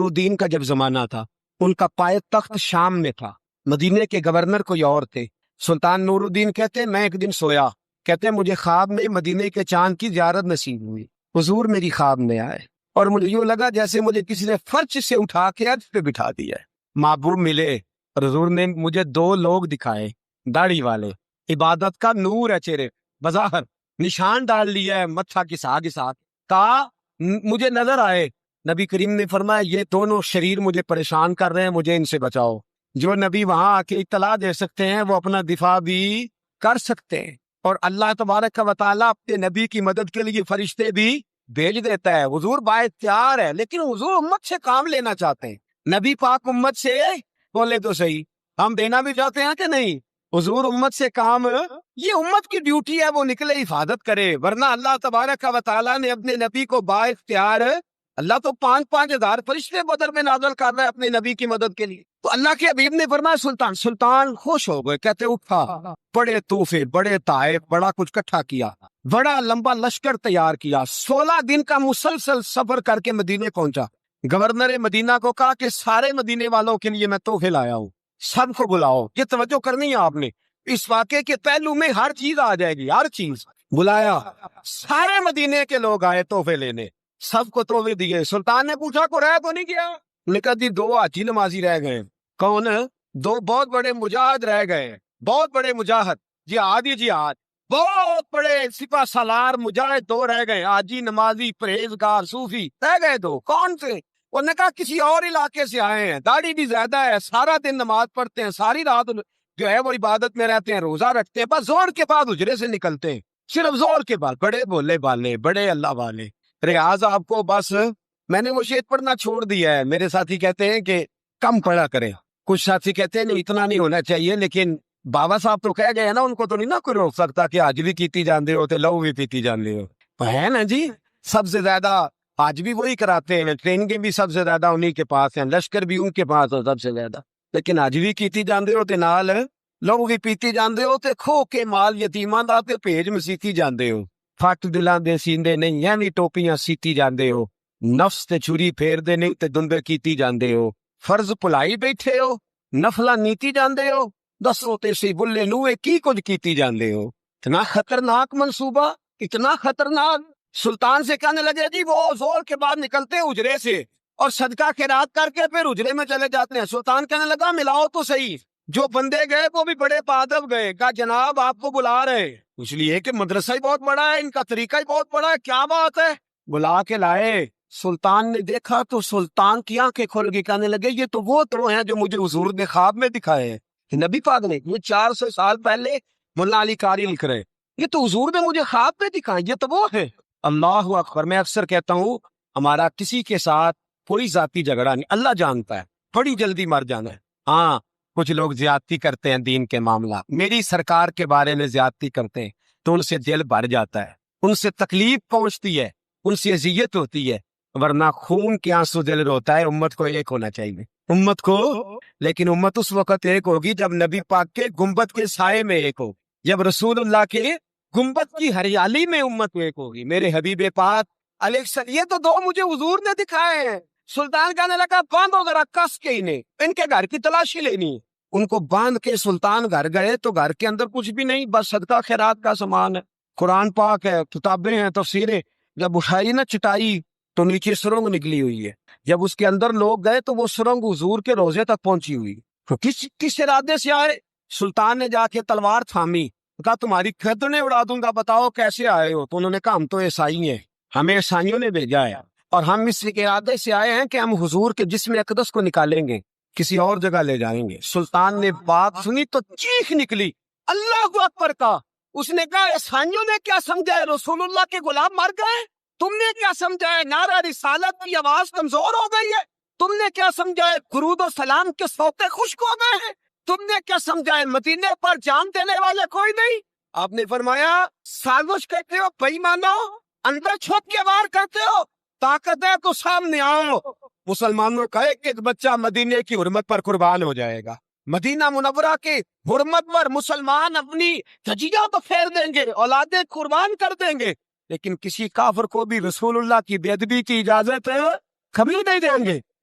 الدین کا جب زمانہ تھا، ان کا پائے تخت شام میں تھا، مدینے کے گورنر کوئی اور تھے۔ سلطان نور الدین کہتے میں ایک دن سویا، کہتے مجھے خواب میں مدینے کے چاند کی زیارت نصیب ہوئی، حضور میری خواب میں آئے اور مجھے یوں لگا جیسے مجھے کسی نے فرش سے اٹھا کے عرش پہ بٹھا دیا ہے۔ محبوب ملے اور حضور نے مجھے دو لوگ دکھائے، داڑھی والے، عبادت کا نور ہے چہرے، بظاہر نشان ڈال لیا ہے متھا کے ساتھ کہا مجھے نظر آئے۔ نبی کریم نے فرمایا یہ دونوں شریر مجھے پریشان کر رہے ہیں، مجھے ان سے بچاؤ۔ جو نبی وہاں آ کے اطلاع دے سکتے ہیں وہ اپنا دفاع بھی کر سکتے ہیں، اور اللہ تبارک و تعالیٰ اپنے نبی کی مدد کے لیے فرشتے بھی بھیج دیتا ہے۔ حضور بااختیار ہے، لیکن حضور امت سے کام لینا چاہتے ہیں۔ نبی پاک امت سے بولے تو صحیح، ہم دینا بھی چاہتے ہیں کہ نہیں؟ حضور امت سے کام، یہ امت کی ڈیوٹی ہے، وہ نکلے حفاظت کرے، ورنہ اللہ تبارک و تعالیٰ نے اپنے نبی کو بااختیار، اللہ تو 5,000 فرشتے بدر میں نازل کر رہا ہے اپنے نبی کی مدد کے لیے۔ تو اللہ کے حبیب نے فرمایا سلطان خوش ہو گئے، کہتے اٹھا، بڑے تحفے، بڑے تحائف، بڑا کچھ کٹھا کیا، بڑا لمبا لشکر تیار کیا، 16 دن کا مسلسل سفر کر کے مدینے پہنچا۔ گورنر مدینہ کو کہا کہ سارے مدینے والوں کے لیے میں تحفے لایا ہوں، سب کو بلاؤ۔ یہ توجہ کرنی ہے آپ نے، اس واقعے کے پہلو میں ہر چیز آ جائے گی، ہر چیز۔ بلایا، سارے مدینے کے لوگ آئے تحفے لینے، سب کو تحفے دیے۔ سلطان نے پوچھا کو رہ تو نہیں گیا؟ نکل دی 2 حاجی نمازی رہ گئے۔ کون؟ 2 بہت بڑے مجاہد رہ گئے، بہت بڑے مجاہد، جہاد، بہت بڑے سپہ سالار مجاہد 2 رہ گئے، حاجی نمازی پرہیزگار صوفی رہ گئے 2۔ کون تھے؟ انہوں نے کہا کسی اور علاقے سے آئے ہیں، داڑھی بھی زیادہ ہے، سارا دن نماز پڑھتے ہیں، ساری رات جو ہے وہ عبادت میں رہتے ہیں، روزہ رکھتے ہیں، بس زور کے بعد حجرے سے نکلتے ہیں، صرف زور کے بعد۔ بڑے بولے بالے، بڑے اللہ والے، ریاض آپ کو بس میں نے وہ شعر پڑھنا چھوڑ دیا ہے۔ میرے ساتھی کہتے ہیں کہ کم پڑھا کریں، کچھ ساتھی کہتے ہیں نہیں اتنا نہیں ہونا چاہیے، لیکن بابا صاحب تو کہہ گئے نا، ان کو تو نہیں نا کوئی روک سکتا کہ آج بھی کیتی جاندے ہو تے لو بھی پیتی جاندے ہو، ہے نا جی۔ سب سے زیادہ آج بھی وہی کراتے ہیں، ٹریننگیں بھی سب سے زیادہ انہی کے پاس ہیں، لشکر بھی ان کے پاس ہے سب سے زیادہ، لیکن آج بھی کیتی جاندے ہو تے نال لو بھی پیتی جاندے ہو تے کھو کے مال یتیماں دا تے بھیج مسیتی جاندے ہو، پھٹ دلاں دے سیندے نہیں یعنی ٹوپیاں سیتی جاندے ہو، نفس تے چھری پھیر دے نہیں تے دندے کیتی جاندے ہو، فرض پلائی بیٹھے ہو، نفلا نیتی جاندے ہو، دسو تے سی بلے نوے کی کچھ کیتی جاندے ہو۔ اتنا خطرناک منصوبہ، اتنا خطرناک۔ سلطان سے کہنے لگے جی وہ زور کے بعد نکلتے ہیں اجرے سے اور صدقہ خیرات کر کے پھر اجرے میں چلے جاتے ہیں۔ سلطان کہنے لگا ملاؤ تو صحیح، جو بندے گئے وہ بھی بڑے پادب گئے، کہا جناب آپ کو بلا رہے ہیں، اس لیے کہ مدرسہ ہی بہت بڑا ہے، ان کا طریقہ ہی بہت بڑا ہے، کیا بات ہے؟ بلا کے لائے۔ سلطان نے دیکھا تو سلطان کی آنکھیں کھل گئی، کہنے لگے یہ تو وہ تو ہیں جو مجھے حضور نے خواب میں دکھائے ہیں۔ نبی پاک نے یہ 400 سال پہلے ملا علی قاری لکھ رہے، یہ تو حضور نے مجھے خواب میں دکھائے، یہ تو وہ ہے۔ اللہ اکبر۔ میں اکثر کہتا ہوں ہمارا کسی کے ساتھ کوئی ذاتی جھگڑا نہیں، اللہ جانتا ہے، بڑی جلدی مر جانا ہے۔ ہاں کچھ لوگ زیادتی کرتے ہیں دین کے معاملات، میری سرکار کے بارے میں زیادتی کرتے ہیں تو ان سے دل بھر جاتا ہے، ان سے تکلیف پہنچتی ہے، ان سے اذیت ہوتی ہے، ورنہ خون کے آنسو دل روتا ہے۔ امت کو ایک ہونا چاہیے، امت کو، لیکن امت اس وقت ایک ہوگی جب نبی پاک کے گنبد کے سائے میں ایک ہوگی، جب رسول اللہ کے گنبد کی ہریالی میں امت ایک ہوگی۔ میرے حبیب پاک علیہ السلام، یہ تو 2 مجھے حضور نے دکھائے ہیں۔ سلطان کہنے لگا باندھو ذرا کس کے انہیں، ان کے گھر کی تلاشی لینی ہے۔ ان کو باندھ کے سلطان گھر گئے تو گھر کے اندر کچھ بھی نہیں، بس صدقہ خیرات کا سامان ہے، قرآن پاک ہے، کتابیں ہیں، تفسیریں۔ جب اٹھائی نا چٹائی تو نیچے سرنگ نکلی ہوئی ہے، جب اس کے اندر لوگ گئے تو وہ سرنگ حضور کے روزے تک پہنچی ہوئی۔ تو کس ارادے سے آئے؟ سلطان نے جا کے تلوار تھامی، کہا تمہاری گردنیں اڑا دوں گا، بتاؤ کیسے آئے ہو؟ تو انہوں نے کہا ہم تو عیسائی ہیں، ہمیں عیسائیوں نے بھیجا ہے، اور ہم اس ارادے سے آئے ہیں کہ ہم حضور کے جسم اقدس کو نکالیں گے، کسی اور جگہ لے جائیں گے۔ سلطان نے بات سنی تو چیخ نکلی، اللہ اکبر کا۔ اس نے کہا عیسائیوں نے کیا سمجھا ہے رسول اللہ کے غلام مر گئے؟ تم نے کیا سمجھا ہے نعرہ رسالت کی آواز کمزور ہو گئی ہے؟ تم نے کیا سمجھا ہے درود و سلام کے سوتے خشک ہو گئے ہیں؟ تم نے کیا سمجھا ہے مدینے پر جان دینے والے کوئی نہیں؟ آپ نے فرمایا سازش کرتے ہو، بے ایمانو، اندر چھپ کے وار کرتے ہو، طاقت ہے تو سامنے آؤ۔ مسلمانوں کا ایک ایک بچہ مدینے کی حرمت پر قربان ہو جائے گا، مدینہ منورہ کی حرمت پر مسلمان اپنی تجیہ بخیر دیں گے، اولادیں قربان کر دیں گے، لیکن کسی کافر کو بھی رسول اللہ کی بے ادبی کی اجازت کبھی نہیں دیں گے۔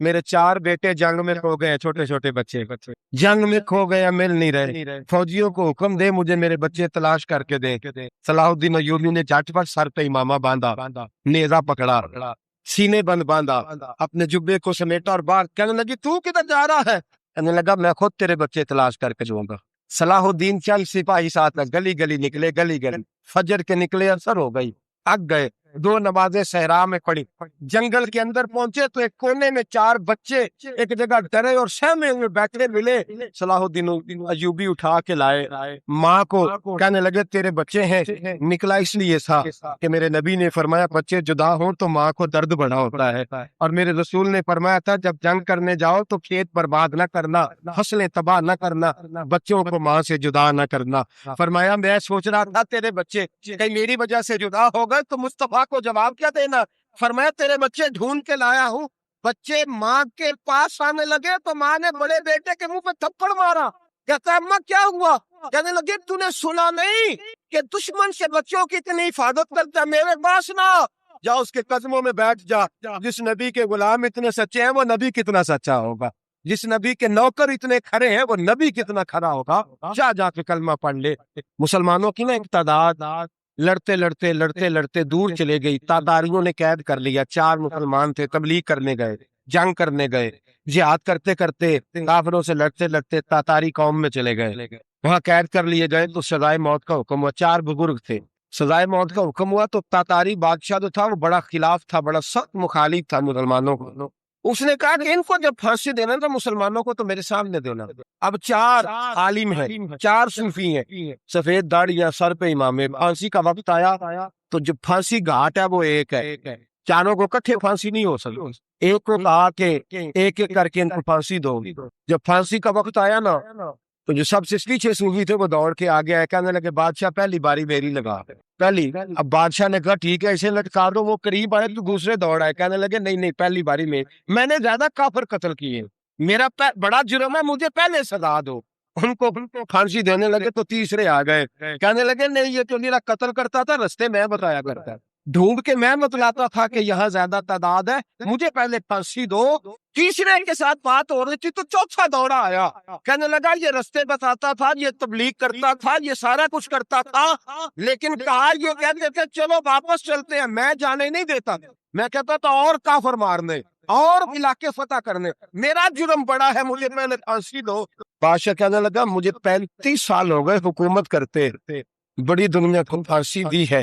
میرے 4 بیٹے جنگ میں کھو گئے, چھوٹے چھوٹے بچے جنگ میں کھو گئے, مل نہیں رہے. فوجیوں کو حکم دے مجھے میرے بچے تلاش کر کے دے. صلاح الدین ایوبی نے جھٹ پٹ سر پہ امامہ باندھا, نیزہ پکڑا, سینے بند باندھا, اپنے جبے کو سمیٹا اور باہر کہنے لگی تو کدھر جا رہا ہے؟ کہنے لگا میں خود تیرے بچے تلاش کر کے جاؤں گا. صلاح الدین چل سپاہی ساتھ گلی گلی نکلے, گلی گلی فجر کے نکلے, اثر ہو گئی, اگ گئے. 2 نمازیں صحرا میں پڑی, جنگل کے اندر پہنچے تو ایک کونے میں 4 بچے ایک جگہ ڈرے اور سہمے ہوئے بیٹھے ملے. صلاح الدین ایوبی اٹھا کے لائے, ماں کو کہنے لگے تیرے بچے ہیں. نکلا اس لیے تھا کہ میرے نبی نے فرمایا بچے جدا ہوں تو ماں کو درد بڑا ہوتا ہے, اور میرے رسول نے فرمایا تھا جب جنگ کرنے جاؤ تو کھیت برباد نہ کرنا, فصلیں تباہ نہ کرنا, بچوں کو ماں سے جدا نہ کرنا. فرمایا میں سوچ رہا تھا تیرے بچے کہیں میری وجہ سے جدا ہو گئے تو مصطفیٰ کو جواب کیا دینا. فرمایا تیرے بچے ڈھونڈ کے لایا ہوں. بچے ماں کے پاس آنے لگے تو ماں نے بڑے بیٹے کے منہ پہ تھپڑ مارا. کہتا ہے اماں کیا ہوا؟ کہنے لگے تو نے سنا نہیں کہ دشمن سے بچوں کی اتنی حفاظت کرتا ہے, میرے پاس نہ جا اس کے قدموں میں بیٹھ جا. جس نبی کے غلام اتنے سچے ہیں وہ نبی کتنا سچا ہوگا, جس نبی کے نوکر اتنے کھڑے ہیں وہ نبی کتنا کھڑا ہوگا. جا کے کلمہ پڑھ لے. مسلمانوں کی نا ایک تعداد لڑتے لڑتے لڑتے لڑتے دور چلے گئی. تاتاریوں نے قید کر لیا. 4 مسلمان تھے, تبلیغ کرنے گئے, جنگ کرنے گئے, جہاد کرتے کرتے کافروں سے لڑتے لڑتے تاتاری قوم میں چلے گئے, وہاں قید کر لیے گئے تو سزائے موت کا حکم ہوا. 4 بزرگ تھے, سزائے موت کا حکم ہوا تو تاتاری بادشاہ جو تھا وہ بڑا خلاف تھا, بڑا سخت مخالف تھا مسلمانوں کو. اس نے کہا کہ ان کو جب پھانسی دینا تو مسلمانوں کو تو میرے سامنے دینا. اب 4 عالم ہیں, 4 صوفی ہیں, سفید داڑیاں, سر پہ امامے. پھانسی کا وقت آیا تو جو پھانسی گھاٹ ہے وہ ایک ہے, چاروں کو کٹھے پھانسی نہیں ہو سکتی. ایک کو کہا کہ ایک ایک کر کے ان کو پھانسی دو. جب پھانسی کا وقت آیا نا تو جو سب سے پیچھے صوفی تھے وہ دوڑ کے آگے آئے, کہنے لگے بادشاہ پہلی باری میری لگا پہلی. اب بادشاہ نے کہا ٹھیک ہے اسے لٹکا دو. وہ قریب آئے تو دوسرے دوڑ آئے, کہنے لگے نہیں پہلی باری میں نے زیادہ کافر قتل کیے, میرا بڑا جرم ہے, مجھے پہلے سزا دو. ان کو پھانسی دینے لگے تو تیسرے آ گئے, کہنے لگے نہیں یہ تو میرا قتل کرتا تھا, رستے میں بتایا کرتا, ڈھونڈ کے میں بتلاتا تھا کہ یہاں زیادہ تعداد ہے, مجھے پہلے پھانسی دو. تیسرے کے ساتھ بات ہو رہی تھی تو چوتھا دوڑا آیا, کہنے لگا یہ رستے بتاتا تھا, یہ تبلیغ کرتا تھا, یہ سارا کچھ کرتا تھا, لیکن کہا یہ کہتے تھے چلو واپس چلتے ہیں, میں جانے نہیں دیتا. میں کہتا تھا اور کافر مارنے اور علاقے فتح کرنے, میرا جرم بڑا ہے, مجھے پہلے پھانسی دو. بادشاہ کہنے لگا مجھے 35 سال ہو گئے حکومت کرتے, بڑی دنیا کو پھانسی دی ہے,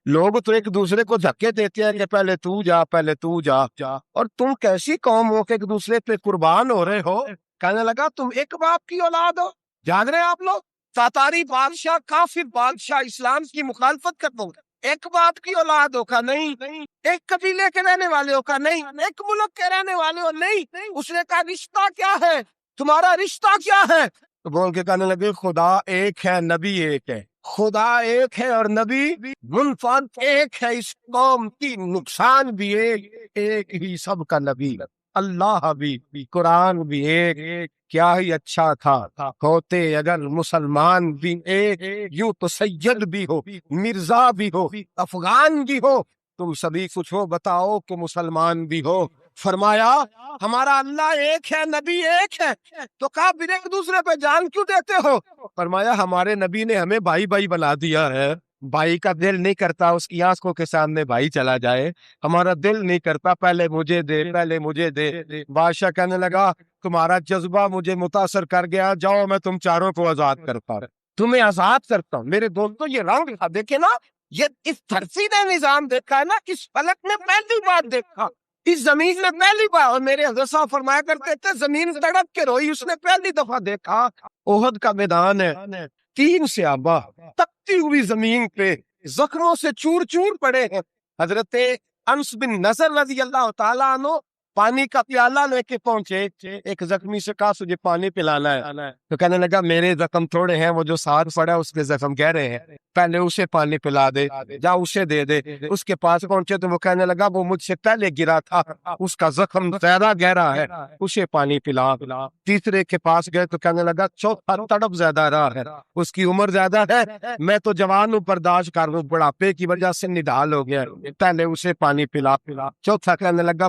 لوگ تو ایک دوسرے کو دھکے دیتے ہیں کہ پہلے تو جا پہلے تو جا, اور تم کیسی قوم ہو کہ ایک دوسرے پہ قربان ہو رہے ہو. کہنے لگا تم ایک باپ کی اولاد ہو, جان رہے آپ لوگ, تاتاری بادشاہ کافر بادشاہ اسلام کی مخالفت کرتا ہوں, ایک باپ کی اولاد ہو کا نہیں, ایک قبیلے کے رہنے والے ہو کا نہیں, ایک ملک کے رہنے والے ہو نہیں. اس نے کہا رشتہ کیا ہے تمہارا, رشتہ کیا ہے؟ تو بول کے کہنے لگے خدا ایک ہے, نبی ایک ہے. خدا ایک ہے اور نبی منفرد ایک ہے, اس قوم کی نقصان بھی ایک ہی, سب کا نبی. اللہ بھی, قرآن بھی ایک, کیا ہی اچھا تھا ہوتے اگر مسلمان بھی ایک. یوں تو سید بھی ہو, مرزا بھی ہو, افغان بھی ہو, تم سبھی کچھ ہو, بتاؤ کہ مسلمان بھی ہو. فرمایا ہمارا اللہ ایک ہے, نبی ایک ہے. تو کہا پھر ایک دوسرے پہ جان کیوں دیتے ہو؟ فرمایا ہمارے نبی نے ہمیں بھائی بھائی بنا دیا ہے, بھائی کا دل نہیں کرتا اس کی آنکھوں کے سامنے بھائی چلا جائے, ہمارا دل نہیں کرتا پہلے مجھے دے پہلے مجھے دے. بادشاہ کہنے لگا تمہارا جذبہ مجھے متاثر کر گیا, جاؤ میں تم چاروں کو آزاد کرتا ہوں, تمہیں آزاد کرتا ہوں. میرے دوستوں یہ رنگ دیکھے نا, یہ اس دھرتی نے نظام دیکھا ہے نا, اس فلک نے پہلی بار دیکھا, اس زمین میں پہلی بار. اور میرے حضرت صاحب فرمایا کرتے تھے زمین تڑپ کے روئی, اس نے پہلی دفعہ دیکھا. احد کا میدان ہے, 3 صحابہ تپتی ہوئی زمین پہ زخموں سے چور چور پڑے ہیں. حضرت انس بن نضر رضی اللہ تعالیٰ عنہ پانی کا پیالہ لے کے پہنچے, ایک زخمی سے کہا تجھے پانی پلانا ہے, تو کہنے لگا میرے زخم تھوڑے ہیں, وہ جو ساتھ پڑا اس کے زخم گہرے ہیں, پہلے اسے پانی پلا دے, جا اسے دے دے. اس کے پاس پہنچے تو وہ کہنے لگا وہ مجھ سے پہلے گرا تھا, اس کا زخم زیادہ گہرا ہے, اسے پانی پلا. تیسرے کے پاس گئے تو کہنے لگا چوتھا تڑپ زیادہ رہا ہے, اس کی عمر زیادہ ہے, میں تو جوان ہوں برداشت کر لوں, بڑھاپے کی وجہ سے نڈال ہو گیا, پہلے اسے پانی پلا. چوتھا کہنے لگا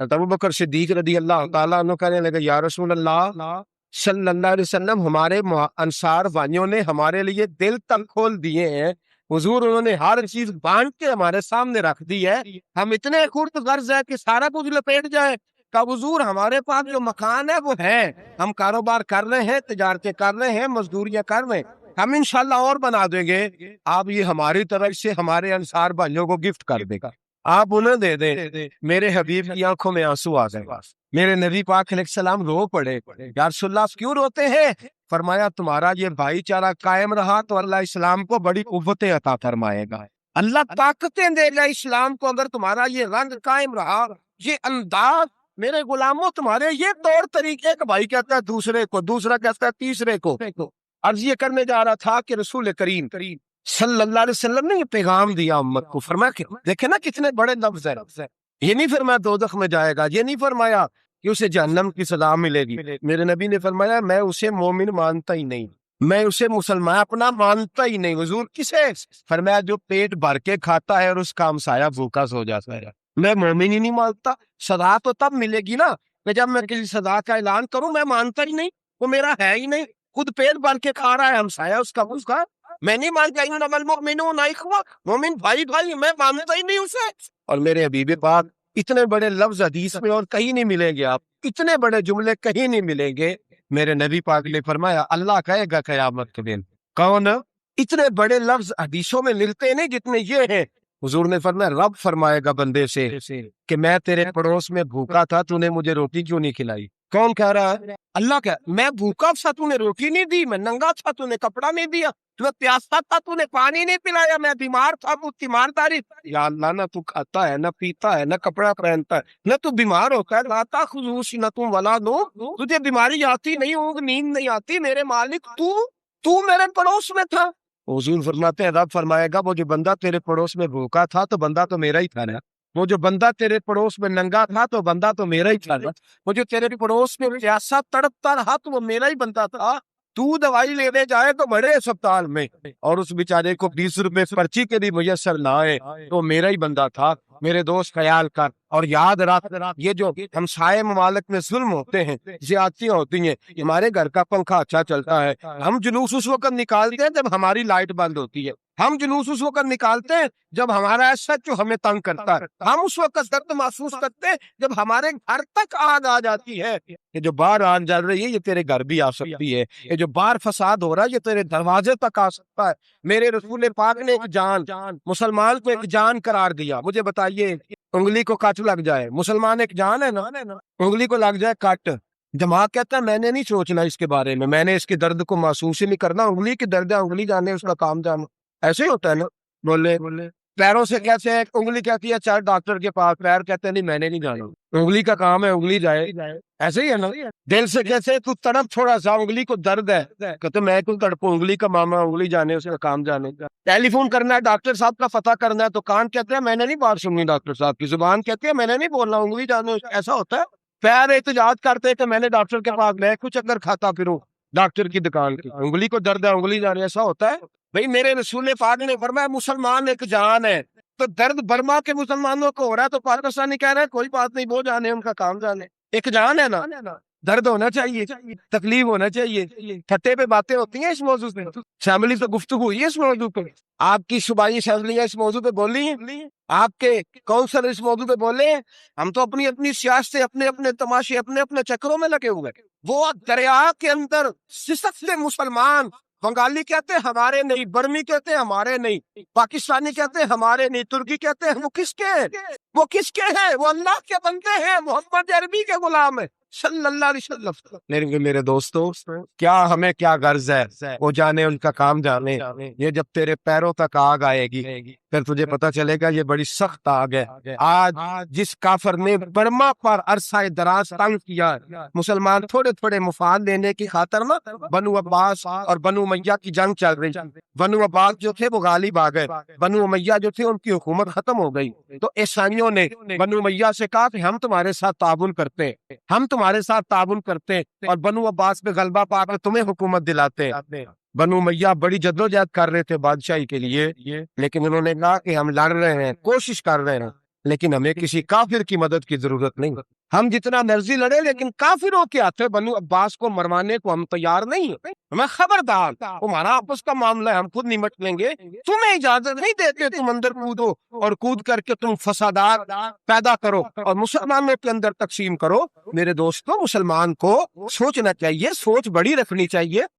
ابو بکر صدیق رضی اللہ تعالیٰ عنہ کہنے لگے یا رسول اللہ صلی اللہ علیہ وسلم، ہمارے انصار بھائیوں نے ہمارے لیے دل تک کھول دیے ہیں حضور، انہوں نے ہر چیز بانٹ کے ہمارے سامنے رکھ دی ہے، ہم اتنے خرد غرض ہے کہ سارا کچھ لپیٹ جائے۔ کہ حضور ہمارے پاس جو مکان ہے وہ ہے، ہم کاروبار کر رہے ہیں، تجارتیں کر رہے ہیں، مزدوریاں کر رہے ہیں، ہم انشاءاللہ اور بنا دیں گے، آپ یہ ہماری طرف سے ہمارے انصار بھائیوں کو گفٹ کر دے گا، آپ انہیں دے دیں۔ میرے حبیب کی آنکھوں میں آنسو آ گئے، میرے نبی پاک علیہ السلام رو پڑے، یا رسول اللہ کیوں روتے ہیں؟ فرمایا تمہارا یہ بھائی چارہ قائم رہا تو اللہ اسلام کو بڑی قوتیں عطا فرمائے گا، اللہ طاقتیں دے گا اسلام کو، اگر تمہارا یہ رنگ قائم رہا، یہ انداز، میرے غلاموں تمہارے یہ طور طریقے کا، بھائی کہتا ہے دوسرے کو، دوسرا کہتا ہے تیسرے کو۔ عرض یہ کرنے جا رہا تھا کہ رسول کریم صلی اللہ علیہ وسلم نے یہ پیغام دیا امت کو، فرمایا کہ دیکھیں نا کتنے بڑے لفظ ہے، یہ نہیں فرمایا دوزخ میں جائے گا، یہ نہیں فرمایا کہ اسے جہنم کی سزا ملے گی، میرے نبی نے فرمایا میں اسے مومن مانتا ہی نہیں، میں اسے مسلمان اپنا مانتا ہی نہیں۔ حضور کسے؟ فرمایا جو پیٹ بھر کے کھاتا ہے اور اس کا ہمسایہ بھوکا سو جاتا ہے، میں مومن ہی نہیں مانتا۔ سزا تو تب ملے گی نا کہ جب میں کسی سزا کا اعلان کروں، میں مانتا ہی نہیں، وہ میرا ہے ہی نہیں، خود پیٹ بھر کے کھا رہا ہے، ہمسایہ اس کا میں نہیں مانتا، انما المؤمنون اخوہ، مومن بھائی بھائی، میں مانتا ہی نہیں اسے۔ اور میرے حبیب پاک اتنے بڑے لفظ حدیث میں اور کہیں نہیں ملیں گے، آپ اتنے بڑے جملے کہیں نہیں ملیں گے۔ میرے نبی پاک نے فرمایا اللہ کہے گا قیامت کے دن، کون؟ اتنے بڑے لفظ حدیثوں میں ملتے نہیں جتنے یہ ہیں۔ حضور نے فرمایا رب فرمائے گا بندے سے کہ میں تیرے پڑوس میں بھوکا تھا، تو نے مجھے روٹی کیوں نہیں کھلائی؟ کون کہہ رہا ہے؟ اللہ کہہ، میں بھوکا تھا تو نے روٹی نہیں دی، میں ننگا تھا تو نے کپڑا نہیں دیا، میں پیاسا تھا تو نے پانی نہیں پلایا، میں بیمار تھا تو تیمارداری۔ یا اللہ نہ تو کھاتا ہے، نہ پیتا ہے، نہ کپڑا پہنتا ہے، نہ تو بیمار ہوتا ہے، لا تاخذہ سنۃ ولا نوم، تجھے بیماری آتی نہیں، اونگ نیند نہیں آتی، میرے مالک تو میرے پڑوس میں تھا۔ حضور فرماتے ہیں رب فرمائے گا وہ جو بندہ تیرے پڑوس میں بھوکا تھا تو بندہ تو میرا ہی تھا نا، وہ جو بندہ تیرے پڑوس میں ننگا تھا تو بندہ تو میرا ہی تھا نا، وہ جو تیرے پڑوس میں پیاسا تڑپتا رہا تو وہ میرا ہی بندہ تھا۔ تو دوائی لینے جائے تو بڑے اسپتال میں اور اس بیچارے کو 20 روپے پرچی کے بھی میسر نہ آئے تو میرا ہی بندہ تھا۔ میرے دوست خیال کر اور یاد رکھ، یہ جو ہمسائے ممالک میں ظلم ہوتے ہیں، زیادتیاں ہوتی ہیں، ہمارے گھر کا پنکھا اچھا چلتا ہے، ہم جلوس اس وقت نکالتے ہیں جب ہماری لائٹ بند ہوتی ہے، ہم جلوس اس وقت نکالتے ہیں جب ہمارا ایس ایچ او ہمیں تنگ کرتا ہے، ہم اس وقت درد محسوس کرتے ہیں جب ہمارے گھر تک آگ آ جاتی ہے۔ یہ جو باہر آن جا رہی ہے یہ تیرے گھر بھی آ سکتی ہے، یہ جو باہر فساد ہو رہا ہے یہ تیرے دروازے تک آ سکتا ہے۔ میرے رسول پاک نے ایک جان، مسلمان کو ایک جان قرار دیا۔ مجھے بتائیے انگلی کو کٹ لگ جائے، مسلمان ایک جان ہے نا، انگلی کو لگ جائے کٹ، دماغ کہتا ہے میں نے نہیں سوچنا اس کے بارے میں نے اس کے درد کو محسوس ہی نہیں کرنا، انگلی کی درد ہے، انگلی جانے اس کا کام جانا، ایسے ہی ہوتا ہے نا۔ بولے پیروں سے کہتے ہیں، انگلی کہتی ہے چل ڈاکٹر کے پاس، پیر کہتے ہیں نہیں میں نے نہیں جانا، انگلی کا کام ہے انگلی جائے، ایسے ہی ہے نا۔ دل سے کہتے تو تڑپ تھوڑا سا، انگلی کو درد ہے، کہتے میں کیوں تڑپوں، انگلی کا ماما انگلی جانے اس کا کام جانے۔ ٹیلی فون کرنا ہے ڈاکٹر صاحب کا پتہ کرنا ہے تو کان کہتے ہیں میں نے نہیں بات سننی ڈاکٹر صاحب کی، زبان کہتی ہے میں نے نہیں بولنا، انگلی جانے، ایسا ہوتا ہے۔ پیر احتجاج کرتے کہ میں نے ڈاکٹر کے پاس میں کچھ اگر کھاتا پھروں ڈاکٹر کی دکان کی، انگلی کو درد ہے انگلی جانے، ایسا ہوتا ہے۔ بھئی میرے رسول پاک نے فرمایا مسلمان ایک جان ہے، تو درد برما کے مسلمانوں کو ہو رہا ہے تو پاکستانی کہہ رہے ہیں کوئی بات نہیں، وہ جانے ان کا کام جانے، ایک جان ہے نا، درد ہونا چاہیے، تکلیف ہونا چاہیے۔ ٹھٹے پہ باتیں ہوتی ہیں اس موضوع پہ، اسمبلی تو گفتگو ہوئی ہے اس موضوع پہ، آپ کی صوبائی اسمبلیاں اس موضوع پہ بولی ہیں، آپ کے کونسل اس موضوع پہ بولے ہیں، ہم تو اپنی اپنی سیاستیں، اپنے اپنے تماشے، اپنے اپنے چکروں میں لگے ہوئے۔ وہ دریا کے اندر سسکتے مسلمان، بنگالی کہتے ہیں ہمارے نہیں، برمی کہتے ہیں ہمارے نہیں، پاکستانی کہتے ہیں ہمارے نہیں، ترکی کہتے ہیں وہ کس کے ہیں؟ وہ کس کے ہیں؟ وہ اللہ کے بندے ہیں، محمد عربی کے غلام ہیں صلی اللہ علیہ وسلم۔ میرے دوستو کیا ہمیں کیا غرض ہے، وہ جانے ان کا کام جانے۔ یہ جب تیرے پیروں تک آگ آئے گی پھر تجھے پتا چلے گا یہ بڑی سخت آگ ہے۔ آج جس کافر نے برما پر عرصہ دراز تنگ کیا، مسلمان تھوڑے تھوڑے مفاد لینے کی خاطر نا، بنو عباس اور بنو امیہ کی جنگ چل رہی، بنو عباس جو تھے وہ غالب آ گئے، بنو امیہ جو تھے ان کی حکومت ختم ہو گئی، تو عیسائیوں نے بنو امیہ سے کہا کہ ہم تمہارے ساتھ تعاون کرتے ہیں، ہم تمہارے ساتھ تعاون کرتے ہیں اور بنو عباس پہ غلبہ پا کر تمہیں حکومت دلاتے ہیں۔ بنو امیہ بڑی جدوجہد کر رہے تھے بادشاہی کے لیے، لیکن انہوں نے کہا کہ ہم لڑ رہے ہیں، کوشش کر رہے ہیں، لیکن ہمیں کسی کافر کی مدد کی ضرورت نہیں. ہم جتنا مرضی لڑے لیکن کافروں کے ہاتھوں بنو عباس کو مروانے کو ہم تیار نہیں ہیں. ہمیں خبردار، تمہارا آپس کا معاملہ ہے، ہم خود نمٹ لیں گے. تمہیں اجازت نہیں دیتے تم اندر کودو اور کود کر کے تم فسادات پیدا کرو اور مسلمانوں کے اندر تقسیم کرو. میرے دوستو، مسلمان کو سوچنا چاہیے، سوچ بڑی رکھنی چاہیے.